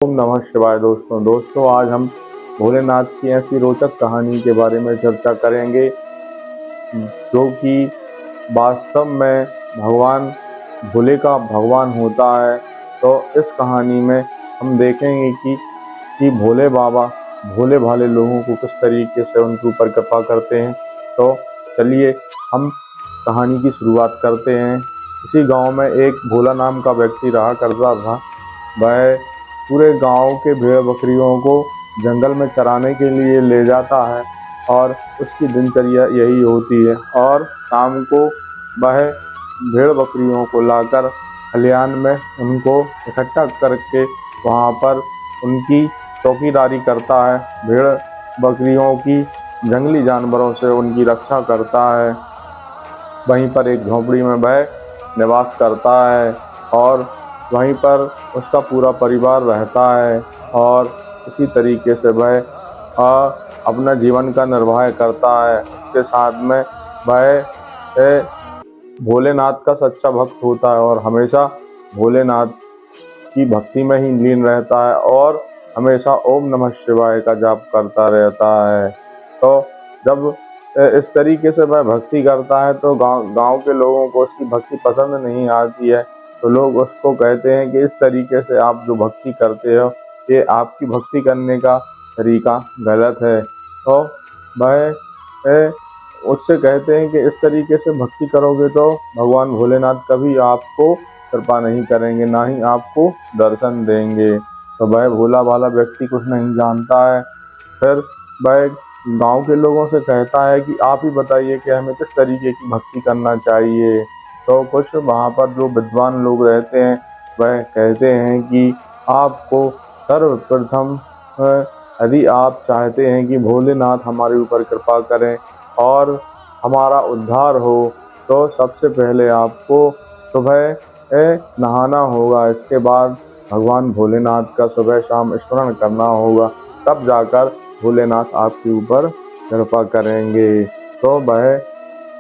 ओम नमः शिवाय। दोस्तों आज हम भोलेनाथ की ऐसी रोचक कहानी के बारे में चर्चा करेंगे जो कि वास्तव में भगवान भोले का भगवान होता है। तो इस कहानी में हम देखेंगे कि भोले बाबा भोले भाले लोगों को किस तरीके से उनके ऊपर कृपा करते हैं। तो चलिए हम कहानी की शुरुआत करते हैं। इसी गांव में एक भोला नाम का व्यक्ति रहा करता था। वह पूरे गांव के भेड़ बकरियों को जंगल में चराने के लिए ले जाता है और उसकी दिनचर्या यही होती है। और शाम को वह भेड़ बकरियों को लाकर खलिहान में उनको इकट्ठा करके वहां पर उनकी चौकीदारी करता है। भेड़ बकरियों की जंगली जानवरों से उनकी रक्षा करता है। वहीं पर एक झोंपड़ी में वह निवास करता है और वहीं पर उसका पूरा परिवार रहता है और इसी तरीके से वह अपना जीवन का निर्वाह करता है। उसके साथ में वह भोलेनाथ का सच्चा भक्त होता है और हमेशा भोलेनाथ की भक्ति में ही लीन रहता है और हमेशा ओम नमः शिवाय का जाप करता रहता है। तो जब इस तरीके से वह भक्ति करता है तो गांव के लोगों को उसकी भक्ति पसंद नहीं आती है। तो लोग उसको कहते हैं कि इस तरीके से आप जो भक्ति करते हो ये आपकी भक्ति करने का तरीका गलत है। तो वह उससे कहते हैं कि इस तरीके से भक्ति करोगे तो भगवान भोलेनाथ कभी आपको कृपा नहीं करेंगे, ना ही आपको दर्शन देंगे। तो वह भोला भाला व्यक्ति कुछ नहीं जानता है। फिर वह गांव के लोगों से कहता है कि आप ही बताइए कि हमें किस तरीके की भक्ति करना चाहिए। तो कुछ वहां पर जो विद्वान लोग रहते हैं वह कहते हैं कि आपको सर्वप्रथम यदि आप चाहते हैं कि भोलेनाथ हमारे ऊपर कृपा करें और हमारा उद्धार हो तो सबसे पहले आपको सुबह नहाना होगा। इसके बाद भगवान भोलेनाथ का सुबह शाम स्मरण करना होगा, तब जाकर भोलेनाथ आपके ऊपर कृपा करेंगे। तो वह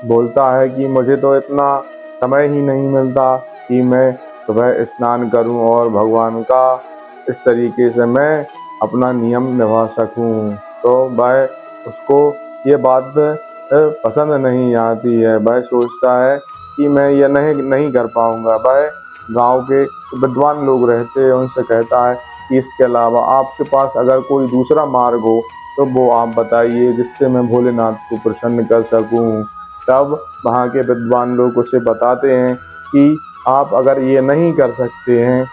बोलता है कि मुझे तो इतना समय ही नहीं मिलता कि मैं सुबह स्नान करूं और भगवान का इस तरीके से मैं अपना नियम निभा सकूं। तो वह उसको ये बात पसंद नहीं आती है। वह सोचता है कि मैं ये नहीं कर पाऊंगा। वह गांव के विद्वान लोग रहते हैं उनसे कहता है कि इसके अलावा आपके पास अगर कोई दूसरा मार्ग हो तो वो आप बताइए जिससे मैं भोलेनाथ को प्रसन्न कर सकूं। तब वहाँ के विद्वान लोग उसे बताते हैं कि आप अगर ये नहीं कर सकते हैं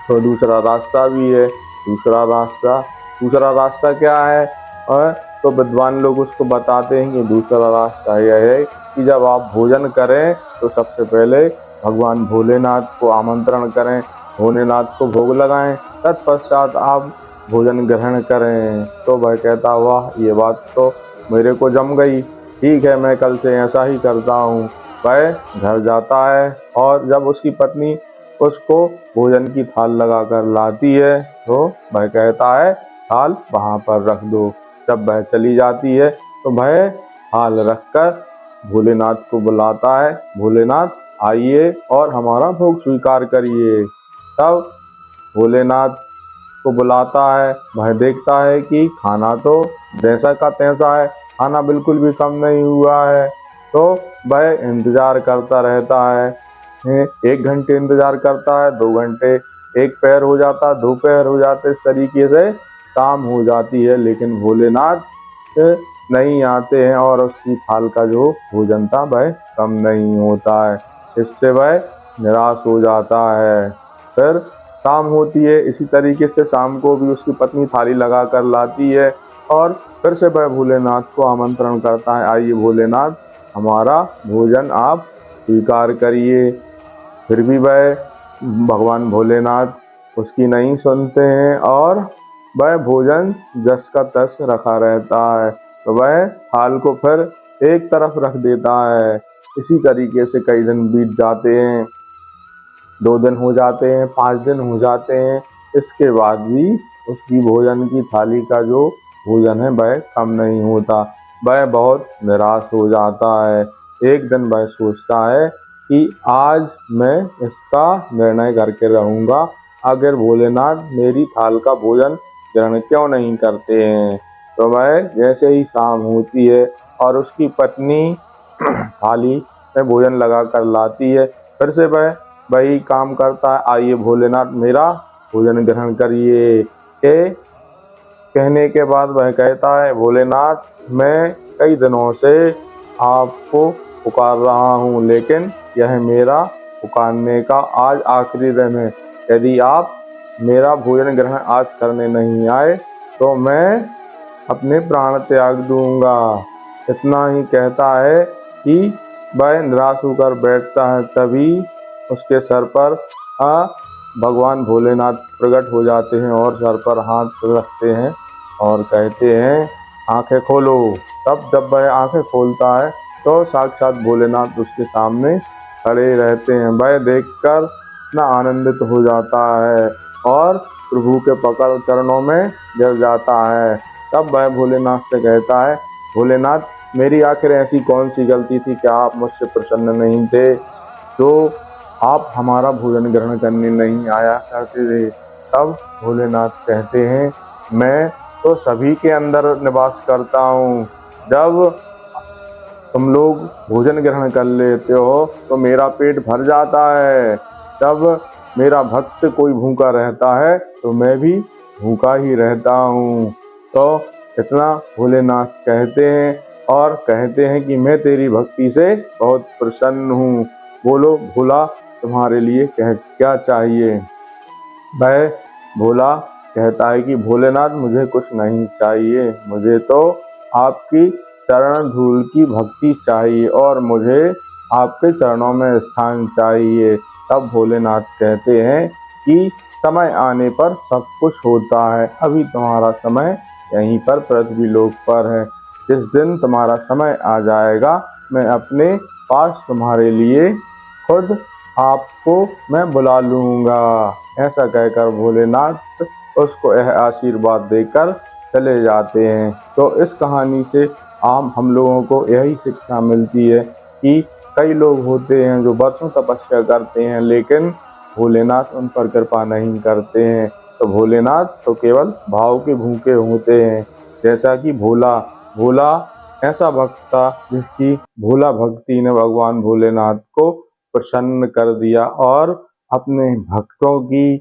तो दूसरा रास्ता भी है। दूसरा रास्ता क्या है? और तो विद्वान लोग उसको बताते हैं कि दूसरा रास्ता यह है कि जब आप भोजन करें तो सबसे पहले भगवान भोलेनाथ को आमंत्रण करें, भोलेनाथ को भोग लगाएं, तत्पश्चात आप भोजन ग्रहण करें। तो वह कहता वाह, ये बात तो मेरे को जम गई, ठीक है मैं कल से ऐसा ही करता हूँ। वह घर जाता है और जब उसकी पत्नी उसको भोजन की थाल लगाकर लाती है तो वह कहता है थाल वहां पर रख दो। जब वह चली जाती है तो वह थाल रखकर भोलेनाथ को बुलाता है, भोलेनाथ आइए और हमारा भोग स्वीकार करिए। तब भोलेनाथ को बुलाता है, वह देखता है कि खाना तो जैसा का तैसा है, खाना बिल्कुल भी कम नहीं हुआ है। तो वह इंतजार करता रहता है। 1 घंटे इंतजार करता है, 2 घंटे, एक पैर हो जाता, 2 पैर हो जाते, इस तरीके से शाम हो जाती है लेकिन भोलेनाथ नहीं आते हैं और उसकी थाल का जो भोजन था वह कम नहीं होता है। इससे वह निराश हो जाता है। फिर शाम होती है, इसी तरीके से शाम को भी उसकी पत्नी थाली लगा कर लाती है और फिर से वह भोलेनाथ को आमंत्रण करता है, आइए भोलेनाथ हमारा भोजन आप स्वीकार करिए। फिर भी वह भगवान भोलेनाथ उसकी नहीं सुनते हैं और वह भोजन जस का तस रखा रहता है। तो वह थाल को फिर एक तरफ रख देता है। इसी तरीके से कई दिन बीत जाते हैं, 2 दिन हो जाते हैं, 5 दिन हो जाते हैं। इसके बाद भी उसकी भोजन की थाली का जो भोजन है वह कम नहीं होता। वह बहुत निराश हो जाता है। एक दिन वह सोचता है कि आज मैं इसका निर्णय करके रहूंगा, आखिर भोलेनाथ मेरी थाल का भोजन ग्रहण क्यों नहीं करते हैं। तो वह जैसे ही शाम होती है और उसकी पत्नी थाली में भोजन लगा कर लाती है, फिर से वह वही काम करता है, आइए भोलेनाथ मेरा भोजन ग्रहण करिए। के कहने के बाद वह कहता है, भोलेनाथ मैं कई दिनों से आपको पुकार रहा हूँ, लेकिन यह मेरा पुकारने का आज आखिरी दिन है। यदि आप मेरा भोजन ग्रहण आज करने नहीं आए तो मैं अपने प्राण त्याग दूंगा। इतना ही कहता है कि वह निराश होकर बैठता है। तभी उसके सर पर भगवान भोलेनाथ प्रकट हो जाते हैं और सर पर हाथ रखते हैं और कहते हैं, आंखें खोलो। तब जब वह आंखें खोलता है तो साक्षात भोलेनाथ उसके सामने खड़े रहते हैं। वह देखकर इतना आनंदित हो जाता है और प्रभु के पकड़ चरणों में गिर जाता है। तब वह भोलेनाथ से कहता है, भोलेनाथ मेरी आखिर ऐसी कौन सी गलती थी कि आप मुझसे प्रसन्न नहीं थे, जो आप हमारा भोजन ग्रहण करने नहीं आया करते थे। तब भोलेनाथ कहते हैं, मैं तो सभी के अंदर निवास करता हूँ। जब तुम लोग भोजन ग्रहण कर लेते हो तो मेरा पेट भर जाता है। जब मेरा भक्त कोई भूखा रहता है तो मैं भी भूखा ही रहता हूँ। तो इतना भोलेनाथ कहते हैं और कहते हैं कि मैं तेरी भक्ति से बहुत प्रसन्न हूँ। बोलो भोला तुम्हारे लिए क्या चाहिए। वह भोला कहता है कि भोलेनाथ मुझे कुछ नहीं चाहिए, मुझे तो आपकी चरण धूल की भक्ति चाहिए और मुझे आपके चरणों में स्थान चाहिए। तब भोलेनाथ कहते हैं कि समय आने पर सब कुछ होता है, अभी तुम्हारा समय यहीं पर पृथ्वी लोक पर है। जिस दिन तुम्हारा समय आ जाएगा मैं अपने पास तुम्हारे लिए खुद आपको मैं बुला लूँगा। ऐसा कहकर भोलेनाथ उसको यह आशीर्वाद देकर चले जाते हैं। तो इस कहानी से हम लोगों को यही शिक्षा मिलती है कि कई लोग होते हैं जो वर्षों तपस्या करते हैं, लेकिन भोलेनाथ उन पर कृपा नहीं करते हैं। तो भोलेनाथ तो केवल भाव के भूखे होते हैं। जैसा कि भोला ऐसा भक्त था जिसकी भोला भक्ति ने भगवान भोलेनाथ को प्रसन्न कर दिया और अपने भक्तों की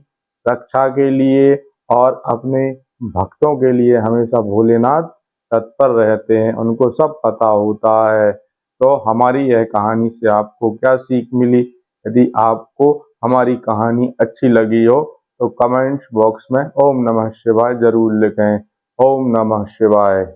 रक्षा के लिए और अपने भक्तों के लिए हमेशा भोलेनाथ तत्पर रहते हैं, उनको सब पता होता है। तो हमारी यह कहानी से आपको क्या सीख मिली? यदि आपको हमारी कहानी अच्छी लगी हो तो कमेंट्स बॉक्स में ओम नमः शिवाय जरूर लिखें। ओम नमः शिवाय।